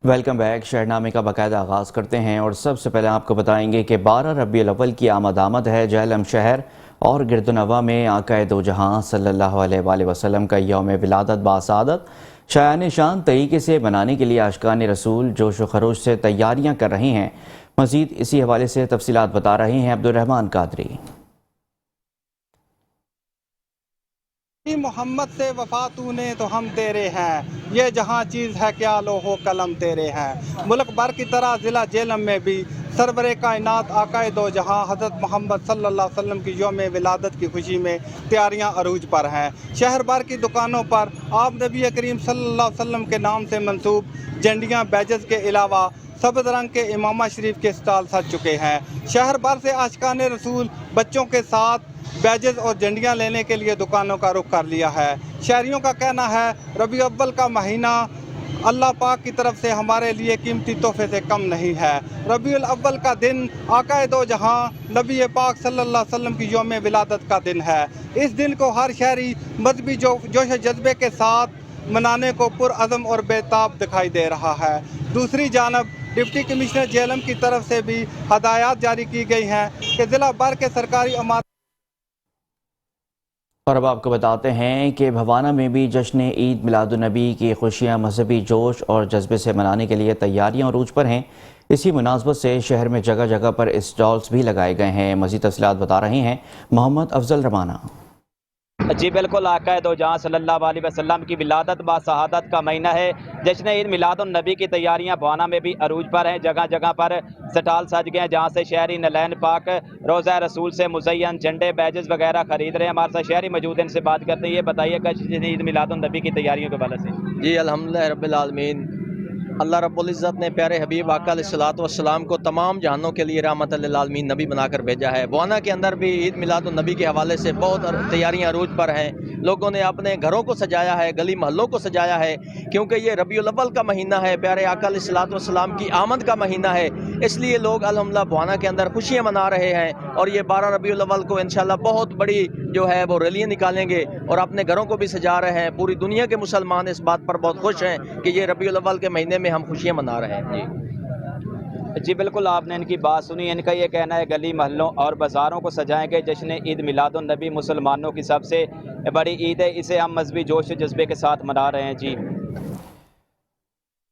Welcome back. شہرنامے کا باقاعدہ آغاز کرتے ہیں اور سب سے پہلے آپ کو بتائیں گے کہ 12 ربیع الاول کی آمد ہے جہلم شہر اور گرد و نواح میں آقا دو جہاں صلی اللہ علیہ وآلہ وسلم کا یوم ولادت باسعادت شایان شان طریقے سے منانے کے لیے عاشقان رسول جوش و خروش سے تیاریاں کر رہے ہیں۔ مزید اسی حوالے سے تفصیلات بتا رہے ہیں عبدالرحمن قادری۔ محمد سے وفا تو نے تو ہم تیرے ہیں، یہ جہاں چیز ہے کیا لوح و قلم تیرے ہیں۔ ملک بھر کی طرح ضلع جہلم میں بھی سرور کائنات آقا دو جہاں حضرت محمد صلی اللہ علیہ وسلم کی یوم ولادت کی خوشی میں تیاریاں عروج پر ہیں۔ شہر بھر کی دکانوں پر آپ نبی کریم صلی اللہ علیہ وسلم کے نام سے منسوب جھنڈیاں بیجز کے علاوہ سبز رنگ کے امامہ شریف کے اسٹال سج چکے ہیں۔ شہر بھر سے عاشقان رسول بچوں کے ساتھ بیجز اور جھنڈیاں لینے کے لیے دکانوں کا رخ کر لیا ہے۔ شہریوں کا کہنا ہے ربیع الاول کا مہینہ اللہ پاک کی طرف سے ہمارے لیے قیمتی تحفے سے کم نہیں ہے۔ ربیع الاول کا دن آقا دو جہاں نبی پاک صلی اللہ علیہ وسلم کی یوم ولادت کا دن ہے۔ اس دن کو ہر شہری مذہبی جوش و جذبے کے ساتھ منانے کو پرعزم اور بے تاب دکھائی دے رہا ہے۔ دوسری جانب ڈپٹی کمشنر جہلم کی طرف سے بھی ہدایات جاری کی گئی ہیں کہ ضلع بھر کے سرکاری امور اور اب آپ کو بتاتے ہیں کہ بھوانہ میں بھی جشن عید میلاد النبی کی خوشیاں مذہبی جوش اور جذبے سے منانے کے لیے تیاریاں عروج پر ہیں۔ اسی مناسبت سے شہر میں جگہ جگہ پر اسٹالز بھی لگائے گئے ہیں۔ مزید تفصیلات بتا رہے ہیں محمد افضل رمانہ۔ جی بالکل، آقا دو جہاں صلی اللہ علیہ وسلم کی ولادت باسعادت کا مہینہ ہے۔ جشن عید میلاد النبی کی تیاریاں بھوانہ میں بھی عروج پر ہیں۔ جگہ جگہ پر سٹال سج گئے ہیں جہاں سے شہری نلین پاک روضہ رسول سے مزین جھنڈے بیجز وغیرہ خرید رہے ہیں۔ ہمارے ساتھ شہری موجود ہیں، ان سے بات کرتے ہیں۔ یہ بتائیے کہ جشن عید میلاد النبی کی تیاریوں کے حوالے سے۔ جی الحمدللہ رب العالمین، اللہ رب العزت نے پیارے حبیب آقا علیہ الصلوۃ والسلام کو تمام جہانوں کے لیے رحمت للعالمین نبی بنا کر بھیجا ہے۔ بھوانہ کے اندر بھی عید میلاد النبی کے حوالے سے بہت تیاریاں عروج پر ہیں۔ لوگوں نے اپنے گھروں کو سجایا ہے، گلی محلوں کو سجایا ہے، کیونکہ یہ ربیع الاول کا مہینہ ہے، پیارے آقا علیہ الصلوۃ والسلام کی آمد کا مہینہ ہے۔ اس لیے لوگ الحمدللہ بھوانہ کے اندر خوشیاں منا رہے ہیں، اور یہ 12 ربیع الاول کو انشاءاللہ بہت بڑی جو ہے وہ ریلیاں نکالیں گے اور اپنے گھروں کو بھی سجا رہے ہیں۔ پوری دنیا کے مسلمان اس بات پر بہت خوش ہیں کہ یہ ربیع الاول کے مہینے میں ہم خوشیاں منا رہے ہیں۔ جی بالکل، آپ نے ان کی بات سنی۔ ان کا یہ کہنا ہے گلی محلوں اور بازاروں کو سجائیں گے۔ جشن عید میلاد النبی مسلمانوں کی سب سے بڑی عید ہے، اسے ہم مذہبی جوش و جذبے کے ساتھ منا رہے ہیں۔ جی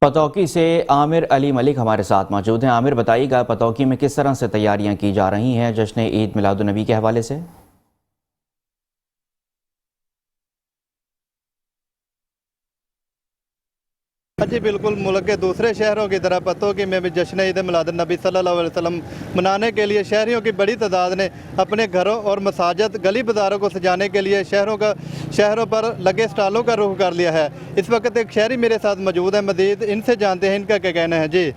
پتوکی سے عامر علی ملک ہمارے ساتھ موجود ہیں۔ عامر، بتائیے گا پتوکی میں کس طرح سے تیاریاں کی جا رہی ہیں جشن عید میلاد النبی کے حوالے سے؟ جی بالکل، ملک کے دوسرے شہروں کی طرح پتوکی میں بھی جشن عید میلاد النبی صلی اللہ علیہ وسلم منانے کے لیے شہریوں کی بڑی تعداد نے اپنے گھروں اور مساجد گلی بازاروں کو سجانے کے لیے شہروں پر لگے اسٹالوں کا رخ کر لیا ہے۔ اس وقت ایک شہری میرے ساتھ موجود ہے، مزید ان سے جانتے ہیں ان کا کیا کہنا ہے۔ جی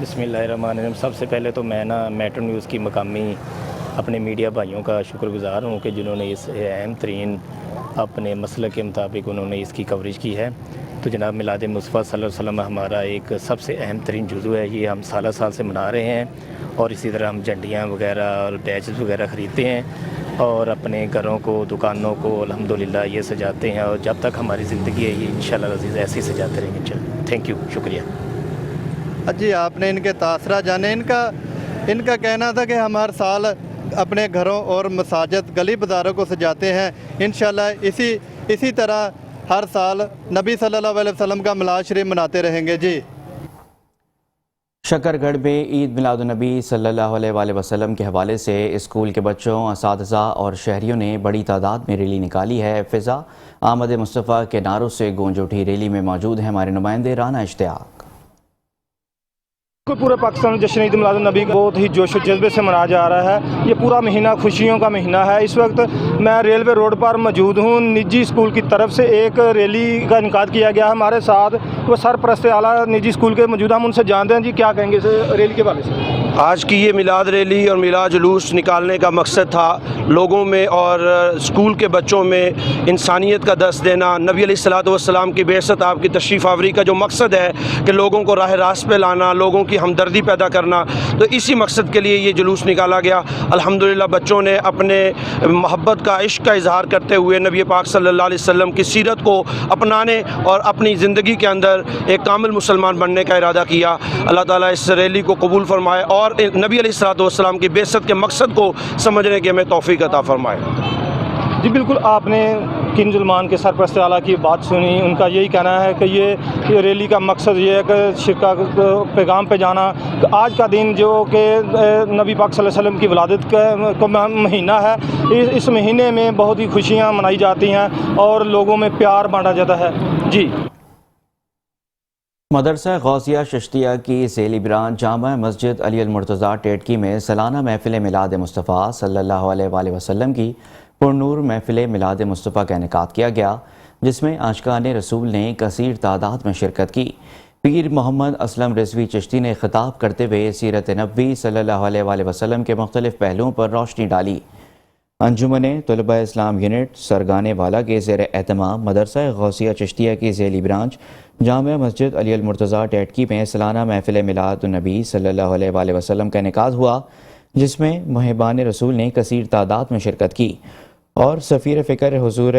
بسم اللہ الرحمن الرحیم۔ سب سے پہلے تو میں میٹرو نیوز کی مقامی اپنے میڈیا بھائیوں کا شکر گزار ہوں کہ جنہوں نے اس اہم ترین اپنے مسلک کے مطابق انہوں نے اس کی کوریج کی ہے۔ تو جناب میلاد مصطفیٰ صلی اللہ علیہ وسلم ہمارا ایک سب سے اہم ترین جزو ہے، یہ ہم سالہ سال سے منا رہے ہیں، اور اسی طرح ہم جھنڈیاں وغیرہ اور بیچز وغیرہ خریدتے ہیں اور اپنے گھروں کو دکانوں کو الحمدللہ یہ سجاتے ہیں، اور جب تک ہماری زندگی ہے یہ انشاءاللہ عزیز ایسے ہی سجاتے رہیں گے انشاءاللہ۔ تھینک یو، شکریہ۔ جی آپ نے ان کے تاثرات جانے۔ ان کا کہنا تھا کہ ہم ہر سال اپنے گھروں اور مساجد گلی بازاروں کو سجاتے ہیں، انشاءاللہ اسی طرح ہر سال نبی صلی اللہ علیہ وسلم کا میلاد شریف مناتے رہیں گے۔ جی شکر گڑھ میں عید میلاد النبی صلی اللہ علیہ وآلہ وسلم کے حوالے سے اسکول کے بچوں، اساتذہ اور شہریوں نے بڑی تعداد میں ریلی نکالی ہے۔ فضا آمد مصطفیٰ کے نعروں سے گونج اٹھی۔ ریلی میں موجود ہیں ہمارے نمائندے رانا اشتیاق۔ پورے پاکستان میں جشن عید میلاد النبی بہت ہی جوش و جذبے سے منایا جا رہا ہے۔ یہ پورا مہینہ خوشیوں کا مہینہ ہے۔ اس وقت میں ریلوے روڈ پر موجود ہوں۔ نجی اسکول کی طرف سے ایک ریلی کا انعقاد کیا گیا ہے۔ ہمارے ساتھ وہ سرپرست اعلیٰ نجی اسکول کے موجود ہیں، ہم ان سے جانتے ہیں جی کیا کہیں گے اس ریلی کے بارے سے۔ آج کی یہ میلاد ریلی اور میلاد جلوس نکالنے کا مقصد تھا لوگوں میں اور اسکول کے بچوں میں انسانیت کا درس دینا۔ نبی علیہ الصلوۃ والسلام کی بعثت، آپ کی تشریف آوری کا جو مقصد ہے کہ لوگوں کو راہ راست پہ لانا، لوگوں کی ہمدردی پیدا کرنا، تو اسی مقصد کے لیے یہ جلوس نکالا گیا۔ الحمدللہ بچوں نے اپنے محبت کا، عشق کا اظہار کرتے ہوئے نبی پاک صلی اللہ علیہ وسلم کی سیرت کو اپنانے اور اپنی زندگی کے اندر ایک کامل مسلمان بننے کا ارادہ کیا۔ اللہ تعالیٰ اس ریلی کو قبول فرمائے اور نبی علیہ السلام کی بعثت کے مقصد کو سمجھنے کی ہمیں توفیق عطا فرمائے۔ جی بالکل، آپ نے کنز المان کے سرپرست اعلیٰ کی بات سنی۔ ان کا یہی کہنا ہے کہ یہ ریلی کا مقصد یہ ہے کہ شرکا پیغام پہ جانا کہ آج کا دن جو کہ نبی پاک صلی اللہ علیہ وسلم کی ولادت کا مہینہ ہے، اس مہینے میں بہت ہی خوشیاں منائی جاتی ہیں اور لوگوں میں پیار بانٹا جاتا ہے۔ جی، مدرسہ غوثیہ چشتیہ کی ذیلی برانچ جامع مسجد علی المرتضیٰ ٹیٹکی میں سالانہ محفل میلاد مصطفیٰ صلی اللہ علیہ وآلہ وسلم کی پرنور محفل میلاد مصطفیٰ کا انعقاد کیا گیا، جس میں عاشقان رسول نے کثیر تعداد میں شرکت کی۔ پیر محمد اسلم رضوی چشتی نے خطاب کرتے ہوئے سیرت نبوی صلی اللہ علیہ وآلہ وسلم کے مختلف پہلوؤں پر روشنی ڈالی۔ انجمن طلبہ اسلام یونٹ سرگانے والا کے زیر اہتمام مدرسہ غوثیہ چشتیہ کی ذیلی برانچ جامع مسجد علی المرتضیٰ ٹیٹکی میں سالانہ محفل میلاد النبی صلی اللہ علیہ وآلہ وسلم کا انعقاد ہوا، جس میں محبان رسول نے کثیر تعداد میں شرکت کی اور سفیر فکر حضور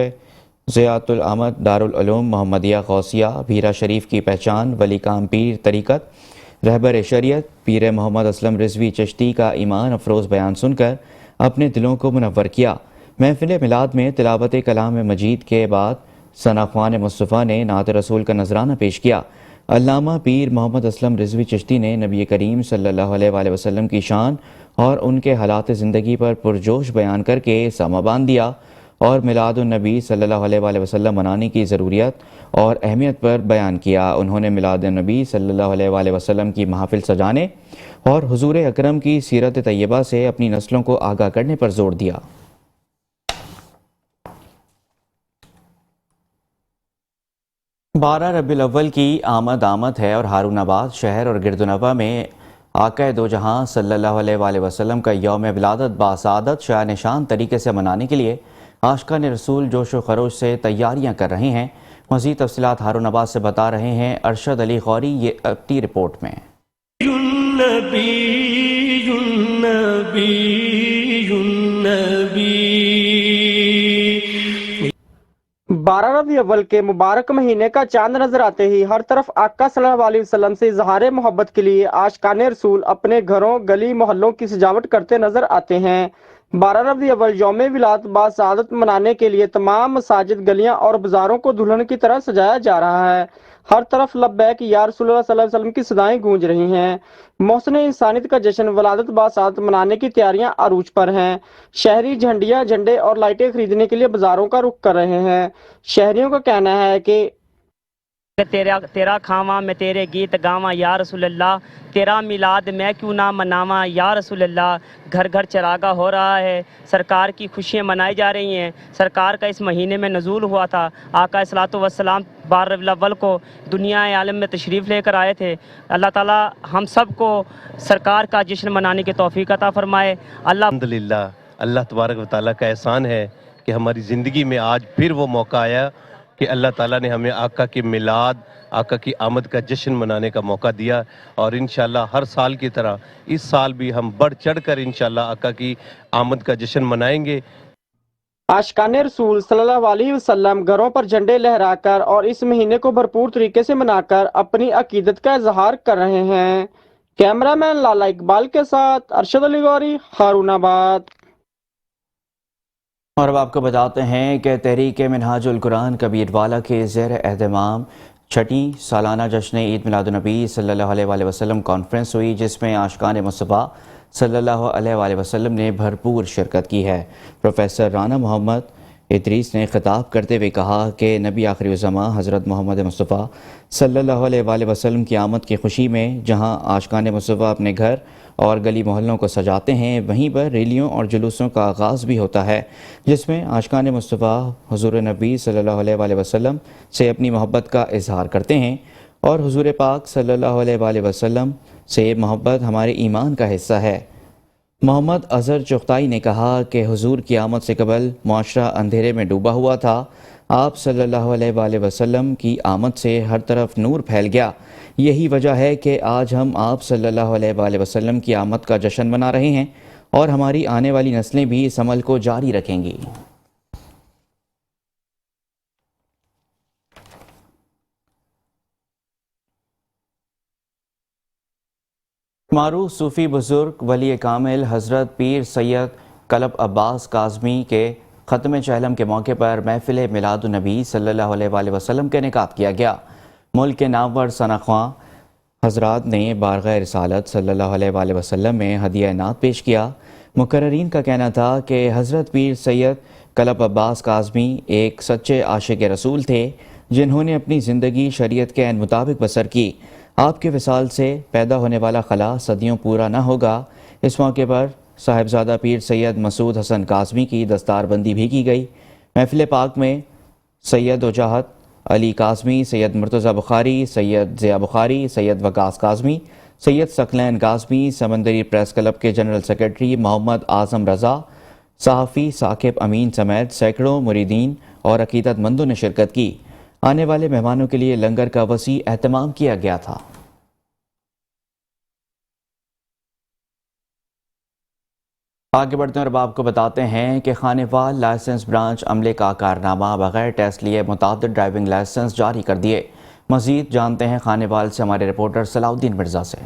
ضیاء العمد دارالعلوم محمدیہ غوثیہ بھیرا شریف کی پہچان ولی کام پیر طریقت رہبر شریعت پیر محمد اسلم رضوی چشتی کا ایمان افروز بیان سن کر اپنے دلوں کو منور کیا۔ محفل میلاد میں تلاوت کلام مجید کے بعد ثنا خوان مصطفیٰ نے نعت رسول کا نذرانہ پیش کیا۔ علامہ پیر محمد اسلم رضوی چشتی نے نبی کریم صلی اللہ علیہ وآلہ وسلم کی شان اور ان کے حالات زندگی پر پرجوش بیان کر کے سامہ باندھ دیا اور میلاد النبی صلی اللہ علیہ وآلہ وسلم منانے کی ضروریت اور اہمیت پر بیان کیا۔ انہوں نے میلاد النبی صلی اللہ علیہ وآلہ وسلم کی محافل سجانے اور حضور اکرم کی سیرت طیبہ سے اپنی نسلوں کو آگاہ کرنے پر زور دیا۔ 12 ربیع الاول کی آمد ہے اور ہارون آباد شہر اور گردنوا میں آقا دو جہاں صلی اللہ علیہ وآلہ وسلم کا یوم ولادت باسعادت شاہ نشان طریقے سے منانے کے لیے عاشقان رسول جوش و خروش سے تیاریاں کر رہے ہیں۔ مزید تفصیلات ہارون آباد سے بتا رہے ہیں ارشد علی غوری یہ اپنی رپورٹ میں۔ 12 ربیع اول کے مبارک مہینے کا چاند نظر آتے ہی ہر طرف آقا صلی اللہ علیہ وسلم سے اظہار محبت کے لیے عاشقان رسول اپنے گھروں گلی محلوں کی سجاوٹ کرتے نظر آتے ہیں۔ 12 ربیع اول یوم ولادت باسعادت منانے کے لیے تمام مساجد، گلیاں اور بازاروں کو دلہن کی طرح سجایا جا رہا ہے۔ ہر طرف لبیک یا رسول اللہ صلی اللہ علیہ وسلم کی صدائیں گونج رہی ہیں۔ محسن انسانیت کا جشن ولادت باسعادت منانے کی تیاریاں عروج پر ہیں۔ شہری جھنڈیاں، جھنڈے اور لائٹیں خریدنے کے لیے بازاروں کا رخ کر رہے ہیں۔ شہریوں کا کہنا ہے کہ تیرا کھاواں میں تیرے گیت گاواں یا رسول اللہ، تیرا میلاد میں کیوں نہ مناواں یا رسول اللہ۔ گھر گھر چراغاں ہو رہا ہے، سرکار کی خوشیاں منائی جا رہی ہیں۔ سرکار کا اس مہینے میں نزول ہوا تھا۔ آقا صلی وسلام 12 ربیع الاول کو دنیا عالم میں تشریف لے کر آئے تھے۔ اللہ تعالیٰ ہم سب کو سرکار کا جشن منانے کی توفیق عطا فرمائے۔ الحمدللہ، اللہ تبارک و تعالیٰ کا احسان ہے کہ ہماری زندگی میں آج پھر وہ موقع آیا کہ اللہ تعالیٰ نے ہمیں آقا کی میلاد، آقا کی آمد کا جشن منانے کا موقع دیا، اور انشاءاللہ ہر سال کی طرح اس سال بھی ہم بڑھ چڑھ کر انشاءاللہ آقا کی آمد کا جشن منائیں گے۔ عاشقان رسول صلی اللہ علیہ وسلم گھروں پر جھنڈے لہرا کر اور اس مہینے کو بھرپور طریقے سے منا کر اپنی عقیدت کا اظہار کر رہے ہیں۔ کیمرہ مین لالا اقبال کے ساتھ ارشد علی غوری، ہارون آباد۔ اور اب آپ کو بتاتے ہیں کہ تحریک منہاج القرآن کبیر والا کے زیر اہتمام چھٹی سالانہ جشن عید میلاد النبی صلی اللہ علیہ وآلہ وسلم کانفرنس ہوئی، جس میں عاشقان مصطفیٰ صلی اللہ علیہ وآلہ وسلم نے بھرپور شرکت کی ہے۔ پروفیسر رانا محمد ادریس نے خطاب کرتے ہوئے کہا کہ نبی آخری الزماں حضرت محمد مصطفیٰ صلی اللہ علیہ وآلہ وسلم کی آمد کی خوشی میں جہاں عاشقان مصطفیٰ اپنے گھر اور گلی محلوں کو سجاتے ہیں، وہیں پر ریلیوں اور جلوسوں کا آغاز بھی ہوتا ہے، جس میں عاشقان مصطفیٰ حضور نبی صلی اللہ علیہ وآلہ وسلم سے اپنی محبت کا اظہار کرتے ہیں، اور حضور پاک صلی اللہ علیہ وآلہ وسلم سے محبت ہمارے ایمان کا حصہ ہے۔ محمد اظہر چغتائی نے کہا کہ حضور کی آمد سے قبل معاشرہ اندھیرے میں ڈوبا ہوا تھا۔ آپ صلی اللہ علیہ وآلہ وسلم کی آمد سے ہر طرف نور پھیل گیا۔ یہی وجہ ہے کہ آج ہم آپ صلی اللہ علیہ وآلہ وسلم کی آمد کا جشن منا رہے ہیں اور ہماری آنے والی نسلیں بھی اس عمل کو جاری رکھیں گی۔ معروف صوفی بزرگ ولی کامل حضرت پیر سید کلب عباس کاظمی کے ختم چہلم کے موقع پر محفل میلاد النبی صلی اللہ علیہ وآلہ وسلم کا انعقاد کیا گیا۔ ملک کے نامور ثنا خواں حضرات نے بارگاہ رسالت صلی اللہ علیہ وآلہ وسلم میں ہدیہ نعت پیش کیا۔ مقررین کا کہنا تھا کہ حضرت پیر سید کلب عباس کاظمی ایک سچے عاشق رسول تھے جنہوں نے اپنی زندگی شریعت کے عین مطابق بسر کی۔ آپ کے وصال سے پیدا ہونے والا خلا صدیوں پورا نہ ہوگا۔ اس موقع پر صاحبزادہ پیر سید مسعود حسن کاظمی کی دستار بندی بھی کی گئی۔ محفل پاک میں سید وجاہت علی کاظمی، سید مرتضی بخاری، سید ضیاء بخاری، سید وقاص کاظمی، سید ثقلین کاظمی، سمندری پریس کلب کے جنرل سیکرٹری محمد اعظم رضا، صحافی ثاقب امین سمیت سینکڑوں مریدین اور عقیدت مندوں نے شرکت کی۔ آنے والے مہمانوں کے لیے لنگر کا وسیع اہتمام کیا گیا تھا۔ آگے بڑھتے ہیں اور اب آپ کو بتاتے ہیں کہ خانیوال لائسنس برانچ عملے کا کارنامہ بغیر ٹیسٹ لیے متعدد ڈرائیونگ لائسنس جاری کر دیے۔ مزید جانتے ہیں خانیوال سے ہمارے رپورٹر صلاح الدین مرزا سے۔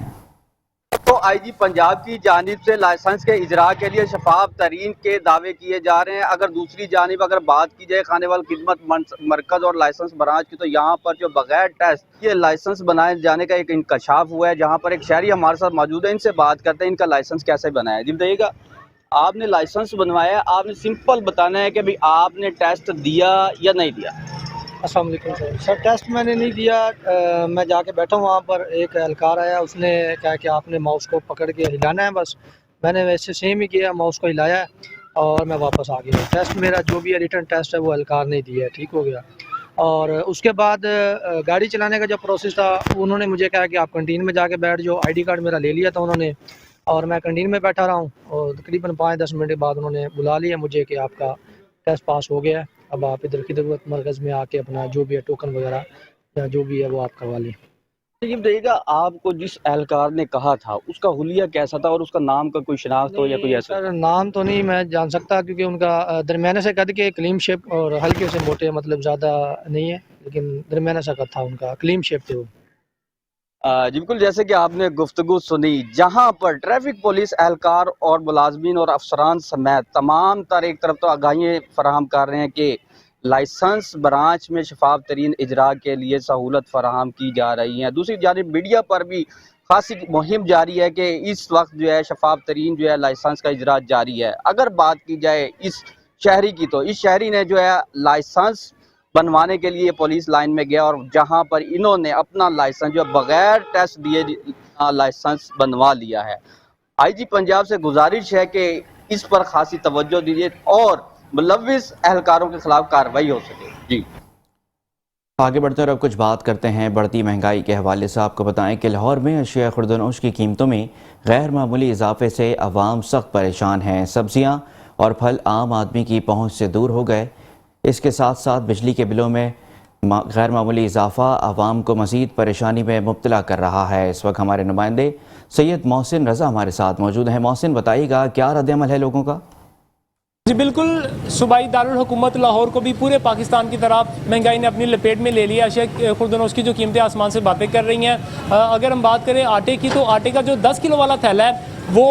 تو آئی جی پنجاب کی جانب سے لائسنس کے اجراء کے لیے شفاف ترین کے دعوے کیے جا رہے ہیں۔ اگر دوسری جانب اگر بات کی جائے خانیوال خدمت مرکز اور لائسنس برانچ کی، تو یہاں پر جو بغیر ٹیسٹ یہ لائسنس بنائے جانے کا ایک انکشاف ہوا ہے، جہاں پر ایک شہری ہمارے ساتھ موجود ہے، ان سے بات کرتے ہیں ان کا لائسنس کیسے بنا ہے۔ جی بتائیے گا، آپ نے لائسنس بنوایا، آپ نے سمپل بتانا ہے کہ بھی آپ نے ٹیسٹ دیا یا نہیں دیا۔ السلام علیکم سر، ٹیسٹ میں نے نہیں دیا۔ میں جا کے بیٹھا ہوں وہاں پر، ایک اہلکار آیا، اس نے کہا کہ آپ نے ماؤس کو پکڑ کے ہلانا ہے، بس میں نے ویسے سیم ہی کیا، ماؤس کو ہلایا ہے اور میں واپس آ گیا۔ ٹیسٹ میرا جو بھی ریٹن ٹیسٹ ہے وہ اہلکار نے دیا ہے، ٹھیک ہو گیا۔ اور اس کے بعد گاڑی چلانے کا جو پروسیس تھا، انہوں نے مجھے کہا کہ آپ کنٹین میں جا کے بیٹھ جاؤ۔ آئی ڈی کارڈ میرا لے لیا تھا انہوں نے، اور میں کنٹین میں بیٹھا رہا ہوں، اور تقریباً 5-10 منٹ کے بعد انہوں نے بلا لیا مجھے کہ آپ کا ٹیسٹ پاس ہو گیا ہے، اب آپ ادھر خدمت مرکز میں آ کے اپنا جو بھی ہے ٹوکن وغیرہ یا جو بھی ہے وہ آپ کروا لیں۔ یہ بتائیے گا، آپ کو جس اہلکار نے کہا تھا اس کا حلیہ کیسا تھا اور اس کا نام کا کوئی شناخت ہو یا کوئی ایسا؟ سر نام تو نہیں میں جان سکتا، کیونکہ ان کا درمیانے سے قد کے کلیم شیپ اور ہلکے سے موٹے، مطلب زیادہ نہیں ہے، لیکن درمیانے سے قد تھا ان کا، کلیم شیپ تھے وہ۔ جی بالکل، جیسے کہ آپ نے گفتگو سنی، جہاں پر ٹریفک پولیس اہلکار اور ملازمین اور افسران سمیت تمام تر ایک طرف تو آگاہیاں فراہم کر رہے ہیں کہ لائسنس برانچ میں شفاف ترین اجراء کے لیے سہولت فراہم کی جا رہی ہیں، دوسری جانب میڈیا پر بھی خاصی مہم جاری ہے کہ اس وقت جو ہے شفاف ترین جو ہے لائسنس کا اجراء جاری ہے۔ اگر بات کی جائے اس شہری کی، تو اس شہری نے جو ہے لائسنس بنوانے کے لیے پولیس لائن میں گیا، اور جہاں پر انہوں نے اپنا لائسنس جو بغیر ٹیسٹ دیے لائسنس بنوا لیا ہے۔ آئی جی پنجاب سے گزارش ہے کہ اس پر خاصی توجہ دیجیے اور ملوث اہلکاروں کے خلاف کارروائی ہو سکے۔ جی آگے بڑھتے ہیں اور اب کچھ بات کرتے ہیں بڑھتی مہنگائی کے حوالے سے۔ آپ کو بتائیں کہ لاہور میں اشیاء خوردونوش کی قیمتوں میں غیر معمولی اضافے سے عوام سخت پریشان ہیں۔ سبزیاں اور پھل عام آدمی کی پہنچ سے دور ہو گئے۔ اس کے ساتھ ساتھ بجلی کے بلوں میں غیر معمولی اضافہ عوام کو مزید پریشانی میں مبتلا کر رہا ہے۔ اس وقت ہمارے نمائندے سید محسن رضا ہمارے ساتھ موجود ہیں۔ محسن، بتائیے گا کیا رد عمل ہے لوگوں کا؟ جی بالکل، صوبائی دارالحکومت لاہور کو بھی پورے پاکستان کی طرح مہنگائی نے اپنی لپیٹ میں لے لیا۔ اشیاء خوردونوش کی جو قیمتیں آسمان سے باتیں کر رہی ہیں۔ اگر ہم بات کریں آٹے کی، تو آٹے کا جو 10 کلو والا تھیلا ہے وہ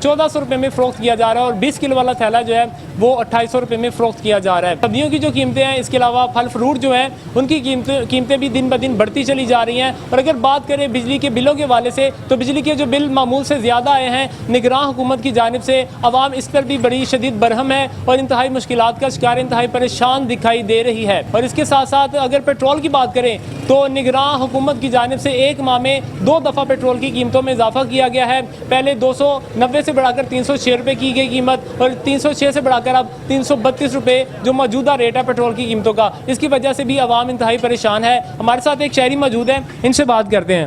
1400 روپے میں فروخت کیا جا رہا ہے، اور 20 کلو والا تھیلا جو ہے وہ 2800 روپے میں فروخت کیا جا رہا ہے۔ سبزیوں کی جو قیمتیں ہیں، اس کے علاوہ پھل فروٹ جو ہیں ان کی قیمتیں بھی دن بدن بڑھتی چلی جا رہی ہیں۔ اور اگر بات کریں بجلی کے بلوں کے حوالے سے، تو بجلی کے جو بل معمول سے زیادہ آئے ہیں۔ نگراں حکومت کی جانب سے عوام اس پر بھی بڑی شدید برہم ہے اور انتہائی مشکلات کا شکار، انتہائی پریشان دکھائی دے رہی ہے۔ اور اس کے ساتھ ساتھ اگر پیٹرول کی بات کریں، تو نگراں حکومت کی جانب سے ایک ماہ میں 2 دفعہ پیٹرول کی قیمتوں میں اضافہ کیا گیا ہے۔ پہلے 290 سے بڑھا کر 306 روپے کی گئی قیمت، اور 306 سے بڑھا کر اب 332 روپے جو موجودہ ریٹ ہے پیٹرول کی قیمتوں کا۔ اس کی وجہ سے بھی عوام انتہائی پریشان ہے۔ ہمارے ساتھ ایک شہری موجود ہے، ان سے بات کرتے ہیں۔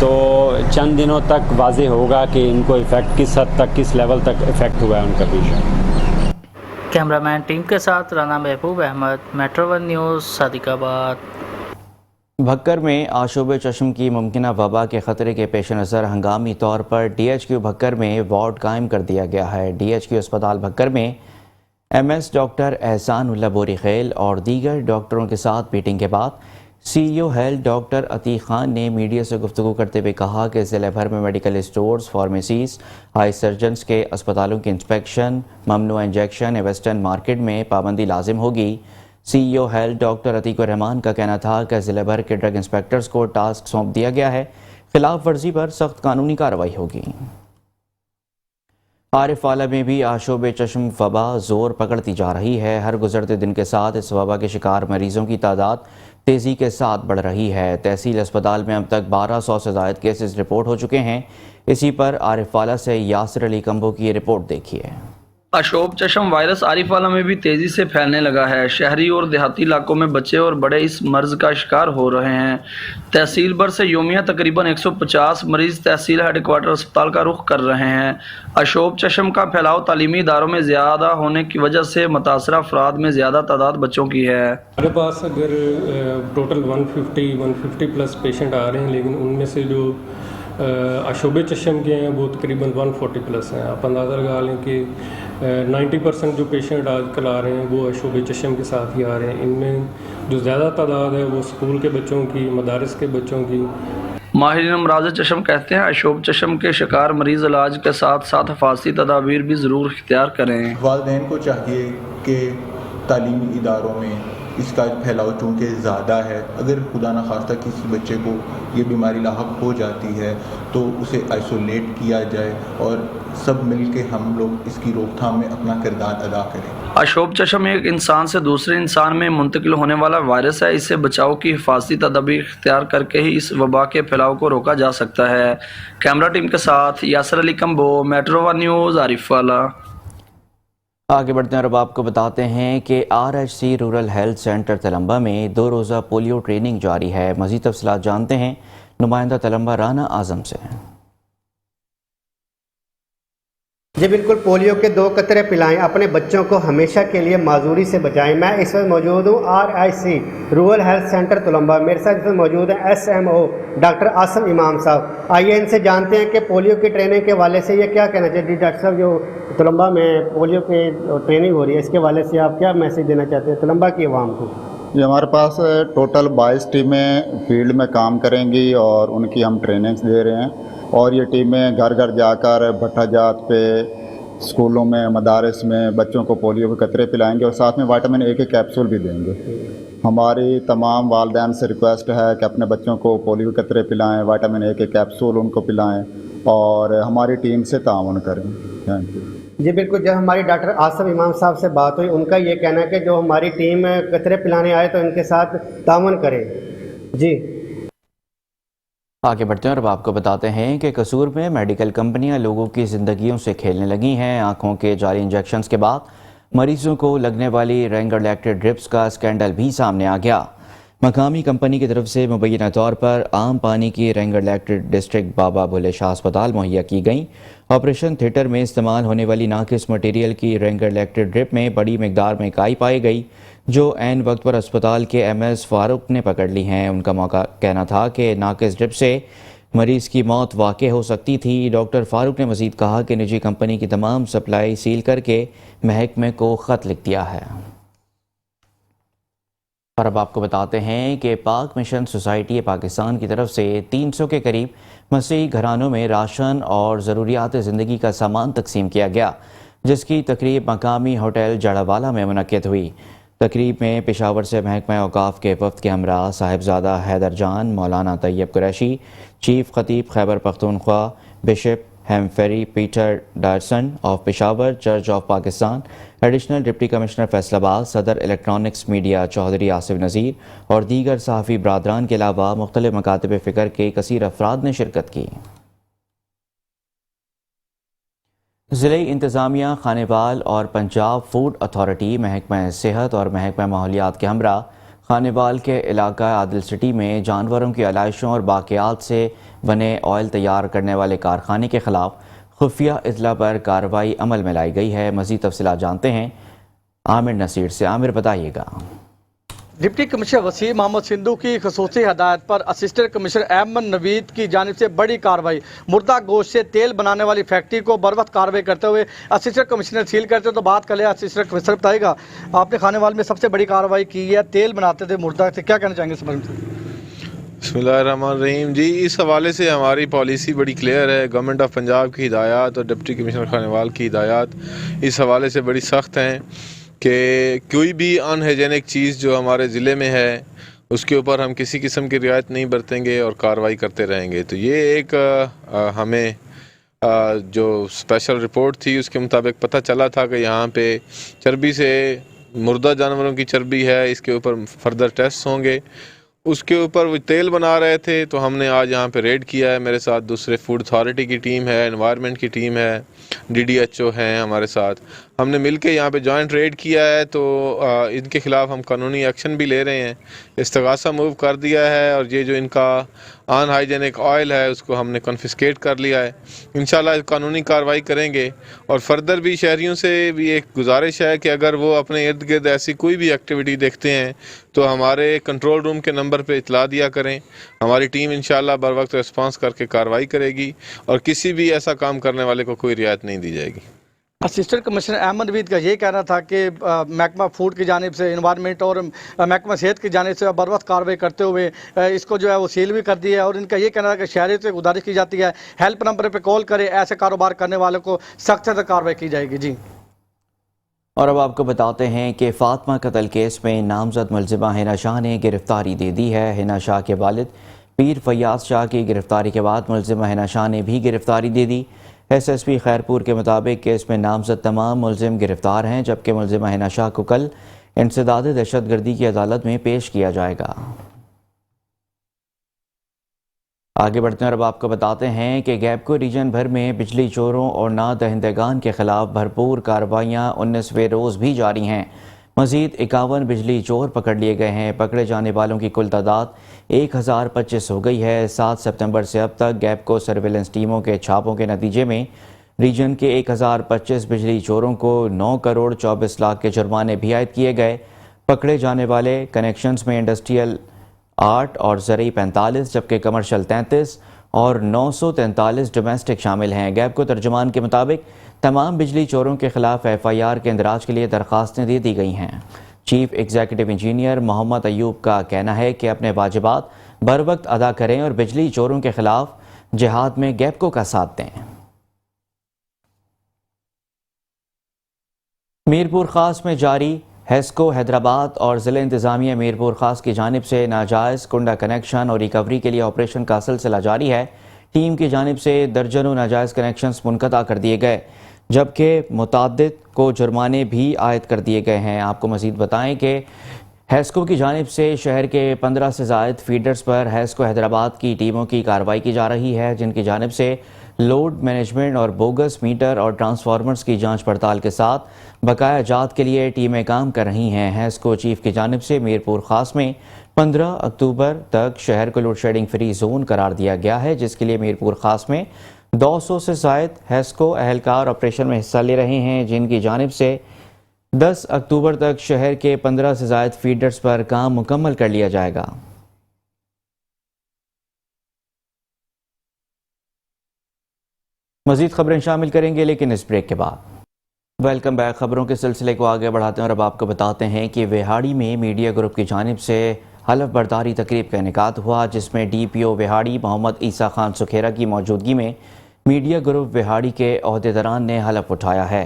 تو چند دنوں تک واضح ہوگا کہ ان کو افیکٹ کس حد تک کس لیول تک افیکٹ ہوا ہے ان کا پیشنٹ۔ کیمرہ مین ٹیم کے ساتھ رانا محبوب احمد، میٹرو ون نیوز، صادق آباد۔ بھکر میں آشوب چشم کی ممکنہ وبا کے خطرے کے پیش نظر ہنگامی طور پر ڈی ایچ کیو بھکر میں وارڈ قائم کر دیا گیا ہے۔ ڈی ایچ کیو اسپتال بھکر میں MS ڈاکٹر احسان اللہ بوری خیل اور دیگر ڈاکٹروں کے ساتھ میٹنگ کے بعد CEO health doctor Atiq Khan نے میڈیا سے گفتگو کرتے ہوئے کہا کہ ضلع بھر میں میڈیکل اسٹورز، فارمیسیز، آئی سرجنز کے اسپتالوں کی انسپیکشن، ممنوع انجیکشن ویسٹرن مارکیٹ میں پابندی لازم ہوگی۔ CEO ہیلتھ ڈاکٹر عتیق الرحمان کا کہنا تھا کہ ضلع بھر کے ڈرگ انسپیکٹرز کو ٹاسک سونپ دیا گیا ہے، خلاف ورزی پر سخت قانونی کارروائی ہوگی۔ عارف والا میں بھی آشوب چشم وبا زور پکڑتی جا رہی ہے۔ ہر گزرتے دن کے ساتھ اس وبا کے شکار مریضوں کی تعداد تیزی کے ساتھ بڑھ رہی ہے۔ تحصیل اسپتال میں اب تک 1200 سے زائد کیسز رپورٹ ہو چکے ہیں۔ اسی پر عارف والا سے یاسر علی کمبو کی رپورٹ دیکھیے۔ آشوب چشم وائرس عارف والا میں بھی تیزی سے پھیلنے لگا ہے۔ شہری اور دیہاتی علاقوں میں بچے اور بڑے اس مرض کا شکار ہو رہے ہیں۔ تحصیل بھر سے یومیہ تقریباً 150 مریض تحصیل ہیڈ کوارٹر اسپتال کا رخ کر رہے ہیں۔ آشوب چشم کا پھیلاؤ تعلیمی اداروں میں زیادہ ہونے کی وجہ سے متاثرہ افراد میں زیادہ تعداد بچوں کی ہے۔ ہمارے پاس اگر ٹوٹل 150 پلس پیشنٹ آ رہے ہیں، لیکن ان میں سے جو آشوب چشم کے ہیں وہ تقریباً 140 پلس ہیں۔ آپ اندازہ لگا لیں کہ 90% جو پیشنٹ آج کل آ رہے ہیں وہ آشوب چشم کے ساتھ ہی آ رہے ہیں۔ ان میں جو زیادہ تعداد ہے وہ اسکول کے بچوں کی، مدارس کے بچوں کی۔ ماہرین امراض چشم کہتے ہیں آشوب چشم کے شکار مریض علاج کے ساتھ ساتھ حفاظتی تدابیر بھی ضرور اختیار کریں۔ والدین کو چاہیے کہ تعلیمی اداروں میں اس کا پھیلاؤ چونکہ زیادہ ہے، اگر خدا نخواستہ کسی بچے کو یہ بیماری لاحق ہو جاتی ہے تو اسے آئسولیٹ کیا جائے اور سب مل کے ہم لوگ اس کی روک تھام میں اپنا کردار ادا کریں۔ آشوب چشم ایک انسان سے دوسرے انسان میں منتقل ہونے والا وائرس ہے۔ اس سے بچاؤ کی حفاظتی تدابیر اختیار کر کے ہی اس وبا کے پھیلاؤ کو روکا جا سکتا ہے۔ کیمرہ ٹیم کے ساتھ یاسر علی کمبو، میٹرو ون نیوز، عارف والا۔ آگے بڑھتے ہیں اور اب آپ کو بتاتے ہیں کہ RHC رورل ہیلتھ سینٹر تلمبہ میں 2 روزہ پولیو ٹریننگ جاری ہے۔ مزید تفصیلات جانتے ہیں نمائندہ تلمبہ رانا اعظم سے۔ جی بالکل، پولیو کے 2 قطرے پلائیں، اپنے بچوں کو ہمیشہ کے لیے معذوری سے بچائیں۔ میں اس وقت موجود ہوں RHC رورل ہیلتھ سینٹر تلمبہ۔ میرے ساتھ اس وقت موجود ہیں SMO ڈاکٹر عاصم امام صاحب۔ آئیے ان سے جانتے ہیں کہ پولیو کی ٹریننگ کے حوالے سے یہ کیا کہنا چاہتے ہیں۔ ڈاکٹر صاحب، جو تلمبہ میں پولیو کی ٹریننگ ہو رہی ہے، اس کے حوالے سے آپ کیا میسیج دینا چاہتے ہیں تلمبہ کی عوام کو؟ یہ ہمارے پاس ٹوٹل 22 ٹیمیں فیلڈ میں کام کریں گی اور ان کی ہم ٹریننگز دے رہے ہیں، اور یہ ٹیمیں گھر گھر جا کر بھٹا جات پہ، اسکولوں میں، مدارس میں بچوں کو پولیو کے قطرے پلائیں گے اور ساتھ میں وائٹامن A کے کیپسول بھی دیں گے۔ ہماری تمام والدین سے ریکویسٹ ہے کہ اپنے بچوں کو پولیو کے قطرے پلائیں، وائٹامن A کے کیپسول ان کو پلائیں اور ہماری ٹیم سے تعاون کریں۔ Thank you. جی بالکل، جب ہماری ڈاکٹر عاصم امام صاحب سے بات ہوئی، ان کا یہ کہنا ہے کہ جو ہماری ٹیم قطرے پلانے آئے تو ان کے ساتھ تعاون کریں۔ جی آگے بڑھتے ہیں اور اب آپ کو بتاتے ہیں کہ قصور میں میڈیکل کمپنیاں لوگوں کی زندگیوں سے کھیلنے لگی ہیں۔ آنکھوں کے جعلی انجیکشنز کے بعد مریضوں کو لگنے والی رینگر لیکٹڈ ڈرپس کا اسکینڈل بھی سامنے آ گیا۔ مقامی کمپنی کی طرف سے مبینہ طور پر عام پانی کی رینگر لیکٹڈ ڈسٹرکٹ بابا بھولے شاہ اسپتال مہیا کی گئیں۔ آپریشن تھیٹر میں استعمال ہونے والی ناقص مٹیریل کی رینگر لیکٹڈ ڈرپ میں بڑی مقدار میں کائی پائی گئی، جو عین وقت پر اسپتال کے MS فاروق نے پکڑ لی ہیں۔ ان کا کہنا تھا کہ ناقص ڈرپ سے مریض کی موت واقع ہو سکتی تھی۔ ڈاکٹر فاروق نے مزید کہا کہ نجی کمپنی کی تمام سپلائی سیل کر کے محکمے کو خط لکھ دیا ہے۔ اور اب آپ کو بتاتے ہیں کہ پاک مشن سوسائٹی پاکستان کی طرف سے 300 کے قریب مسیحی گھرانوں میں راشن اور ضروریات زندگی کا سامان تقسیم کیا گیا، جس کی تقریب مقامی ہوٹل جڑا والا میں منعقد ہوئی۔ تقریب میں پشاور سے محکمہ اوقاف کے وفد کے ہمراہ صاحبزادہ حیدر جان، مولانا طیب قریشی، چیف خطیب Khyber Pakhtunkhwa, bishop Humphrey Peter ڈارسن of Peshawar church of Pakistan, additional deputy commissioner Faisalabad, صدر الیکٹرانکس میڈیا چودھری آصف نذیر اور دیگر صحافی برادران کے علاوہ مختلف مکاتب فکر کے کثیر افراد نے شرکت کی۔ ضلعی انتظامیہ، خانیوال اور پنجاب فوڈ اتھارٹی، محکمہ صحت اور محکمہ ماحولیات کے ہمراہ خانیوال کے علاقہ عادل سٹی میں جانوروں کی علائشوں اور باقیات سے بنے آئل تیار کرنے والے کارخانے کے خلاف خفیہ اطلاع پر کارروائی عمل میں لائی گئی ہے۔ مزید تفصیلات جانتے ہیں عامر نصیر سے۔ عامر بتائیے گا۔ ڈپٹی کمشنر وسیم محمد سندھو کی خصوصی ہدایت پر اسسٹنٹ کمشنر احمد نوید کی جانب سے بڑی کارروائی، مردہ گوشت سے تیل بنانے والی فیکٹری کو بروقت کارروائی کرتے ہوئے اسسٹنٹ کمشنر سیل کرتے تو بات کر لیں اسسٹنٹ کمشنر بتائے گا، آپ نے خانیوال میں سب سے بڑی کارروائی کی ہے، تیل بناتے تھے مردہ سے، کیا کہنا چاہیں گے اس بارے میں؟ بسم اللہ الرحمن الرحیم۔ جی اس حوالے سے ہماری پالیسی بڑی کلیئر ہے، گورنمنٹ آف پنجاب کی ہدایات اور ڈپٹی کمشنر خانیوال کی ہدایات اس حوالے سے بڑی سخت ہیں کہ کوئی بھی ان ہائیجینک چیز جو ہمارے ضلع میں ہے اس کے اوپر ہم کسی قسم کی رعایت نہیں برتیں گے اور کارروائی کرتے رہیں گے۔ تو یہ ایک ہمیں جو اسپیشل رپورٹ تھی اس کے مطابق پتہ چلا تھا کہ یہاں پہ چربی سے مردہ جانوروں کی چربی ہے، اس کے اوپر فردر ٹیسٹ ہوں گے۔ اس کے اوپر وہ تیل بنا رہے تھے تو ہم نے آج یہاں پہ ریڈ کیا ہے، میرے ساتھ دوسرے فوڈ اتھارٹی کی ٹیم ہے، انوائرمنٹ کی ٹیم ہے، DDHO ہیں ہمارے ساتھ، ہم نے مل کے یہاں پہ جوائنٹ ریڈ کیا ہے۔ تو ان کے خلاف ہم قانونی ایکشن بھی لے رہے ہیں، استغاثہ موو کر دیا ہے اور یہ جو ان کا ان ہائیجینک آئل ہے اس کو ہم نے کنفسکیٹ کر لیا ہے، انشاءاللہ قانونی کارروائی کریں گے۔ اور فردر بھی شہریوں سے بھی ایک گزارش ہے کہ اگر وہ اپنے ارد گرد ایسی کوئی بھی ایکٹیویٹی دیکھتے ہیں تو ہمارے کنٹرول روم کے نمبر پہ اطلاع دیا کریں، ہماری ٹیم انشاءاللہ بر وقت ریسپانس کر کے کارروائی کرے گی اور کسی بھی ایسا کام کرنے والے کو کوئی رعایت نہیں دی جائے گی۔ اسسٹنٹ کمشنر احمد نوید کا یہ کہنا تھا کہ محکمہ فوڈ کی جانب سے، انوائرمنٹ اور محکمہ صحت کی جانب سے بروقت کارروائی کرتے ہوئے اس کو جو ہے وہ سیل بھی کر دی ہے، اور ان کا یہ کہنا تھا کہ شہریوں سے گزارش کی جاتی ہے ہیلپ نمبر پہ کال کرے، ایسے کاروبار کرنے والوں کو سخت سے کارروائی کی جائے گی۔ جی اور اب آپ کو بتاتے ہیں کہ فاطمہ قتل کیس میں نامزد ملزمہ حنا شاہ نے گرفتاری دے دی ہے۔ حنا شاہ کے والد پیر فیاض شاہ کی گرفتاری کے بعد ملزمہ حنا شاہ نے بھی گرفتاری دے دی۔ SSP خیرپور کے مطابق کیس میں نامزد تمام ملزم گرفتار ہیں، جبکہ ملزمہ حنا شاہ کو کل انسداد دہشت گردی کی عدالت میں پیش کیا جائے گا۔ آگے بڑھتے ہیں اور اب آپ کو بتاتے ہیں کہ گیپکو ریجن بھر میں بجلی چوروں اور نا دہندگان کے خلاف بھرپور کارروائیاں 19ویں روز بھی جاری ہیں۔ مزید 51 بجلی چور پکڑ لیے گئے ہیں۔ پکڑے جانے والوں کی کل تعداد 1025 ہو گئی ہے۔ 7 ستمبر سے اب تک گیپکو سرویلنس ٹیموں کے چھاپوں کے نتیجے میں ریجن کے 1025 بجلی چوروں کو 9 کروڑ 24 لاکھ کے جرمانے بھی عائد کیے گئے۔ پکڑے جانے والے کنیکشنز میں انڈسٹریل 8 اور زرعی 45 جبکہ کمرشل 33 اور 943 ڈومیسٹک شامل ہیں۔ گیپکو ترجمان کے مطابق تمام بجلی چوروں کے خلاف FIR کے اندراج کے لیے درخواستیں دے دی گئی ہیں۔ چیف ایگزیکٹو انجینئر محمد ایوب کا کہنا ہے کہ اپنے واجبات بروقت ادا کریں اور بجلی چوروں کے خلاف جہاد میں گیپکو کا ساتھ دیں۔ میرپور خاص میں جاری ہیسکو حیدرآباد اور ضلع انتظامیہ میرپور خاص کی جانب سے ناجائز کنڈہ کنیکشن اور ریکوری کے لیے آپریشن کا سلسلہ جاری ہے۔ ٹیم کی جانب سے درجنوں ناجائز کنیکشنز منقطع کر دیے گئے، جبکہ متعدد کو جرمانے بھی عائد کر دیے گئے ہیں۔ آپ کو مزید بتائیں کہ ہیسکو کی جانب سے شہر کے 15 سے زائد فیڈرز پر ہیسکو حیدرآباد کی ٹیموں کی کارروائی کی جا رہی ہے، جن کی جانب سے لوڈ مینجمنٹ اور بوگس میٹر اور ٹرانسفارمرز کی جانچ پڑتال کے ساتھ بقایا جات کے لیے ٹیمیں کام کر رہی ہیں۔ ہیسکو چیف کی جانب سے میرپور خاص میں 15 اکتوبر تک شہر کو لوڈ شیڈنگ فری زون قرار دیا گیا ہے، جس کے لیے میرپور خاص میں 200 سے زائد ہیسکو اہلکار آپریشن میں حصہ لے رہے ہیں، جن کی جانب سے 10 اکتوبر تک شہر کے 15 سے زائد فیڈرز پر کام مکمل کر لیا جائے گا۔ مزید خبریں شامل کریں گے لیکن اس بریک کے بعد۔ Welcome back. خبروں کے سلسلے کو آگے بڑھاتے ہیں اور اب آپ کو بتاتے ہیں کہ وہاڑی میں میڈیا گروپ کی جانب سے حلف برداری تقریب کا انعقاد ہوا، جس میں DPO وہاڑی محمد عیسیٰ خان سکھیرا کی موجودگی میں میڈیا گروپ وہاڑی کے عہدیداران نے حلف اٹھایا ہے۔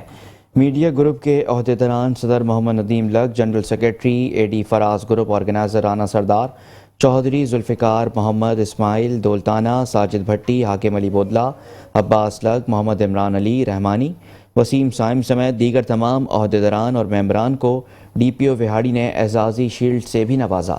میڈیا گروپ کے عہدیداران صدر محمد ندیم لگ، جنرل سیکرٹری AD فراز گروپ آرگنائزر رانا سردار، چودھری ذوالفقار محمد اسماعیل دولتانہ، ساجد بھٹی، حاکم علی بودلہ، عباس لگ، محمد عمران علی رحمانی، وسیم سائم سمیت دیگر تمام عہدیداران اور ممبران کو DPO وہاڑی نے اعزازی شیلڈ سے بھی نوازا۔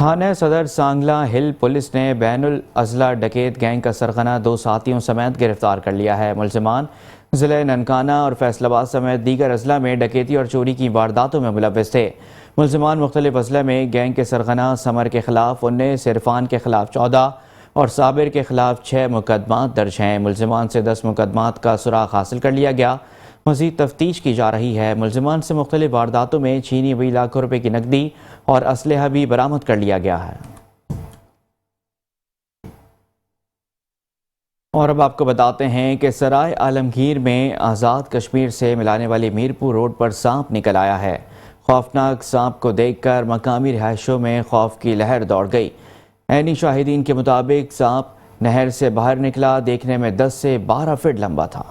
تھانہ صدر سانگلا ہل پولیس نے بین الاضلاع ڈکیت گینگ کا سرغنہ 2 ساتھیوں سمیت گرفتار کر لیا ہے۔ ملزمان ضلع ننکانہ اور فیصل آباد سمیت دیگر اضلاع میں ڈکیتی اور چوری کی وارداتوں میں ملوث تھے۔ ملزمان مختلف اضلاع میں گینگ کے سرغنہ سمر کے خلاف 19، عرفان کے خلاف 14 اور صابر کے خلاف 6 مقدمات درج ہیں۔ ملزمان سے 10 مقدمات کا سراغ حاصل کر لیا گیا۔ مزید تفتیش کی جا رہی ہے۔ ملزمان سے مختلف وارداتوں میں چھینی ہوئی لاکھوں روپے کی نقدی اور اسلحہ بھی برآمد کر لیا گیا ہے۔ اور اب آپ کو بتاتے ہیں کہ سرائے عالمگیر میں آزاد کشمیر سے ملانے والی میرپور روڈ پر سانپ نکل آیا ہے۔ خوفناک سانپ کو دیکھ کر مقامی رہائشیوں میں خوف کی لہر دوڑ گئی۔ عینی شاہدین کے مطابق سانپ نہر سے باہر نکلا، دیکھنے میں 10 سے 12 فٹ لمبا تھا۔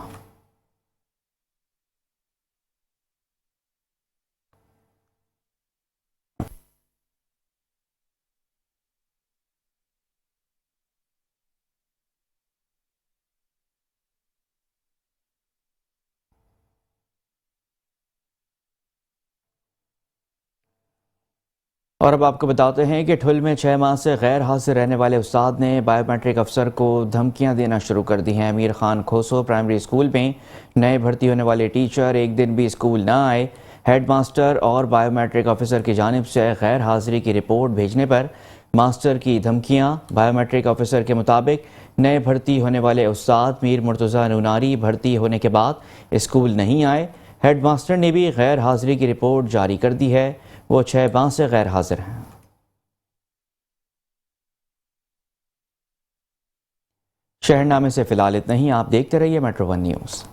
اور اب آپ کو بتاتے ہیں کہ ٹھل میں 6 ماہ سے غیر حاضر رہنے والے استاد نے بائیو میٹرک افسر کو دھمکیاں دینا شروع کر دی ہیں۔ امیر خان کھوسو پرائمری اسکول میں نئے بھرتی ہونے والے ٹیچر ایک دن بھی اسکول نہ آئے۔ ہیڈ ماسٹر اور بائیو میٹرک آفیسر کی جانب سے غیر حاضری کی رپورٹ بھیجنے پر ماسٹر کی دھمکیاں۔ بائیو میٹرک آفیسر کے مطابق نئے بھرتی ہونے والے استاد میر مرتضیٰ نوناری بھرتی ہونے کے بعد اسکول نہیں آئے۔ ہیڈ ماسٹر نے بھی غیر حاضری کی رپورٹ جاری کر دی ہے۔ وہ 6 ماہ سے غیر حاضر ہیں۔ شہر نامے سے فی الحال اتنا ہی۔ آپ دیکھتے رہیے میٹرو 1 نیوز۔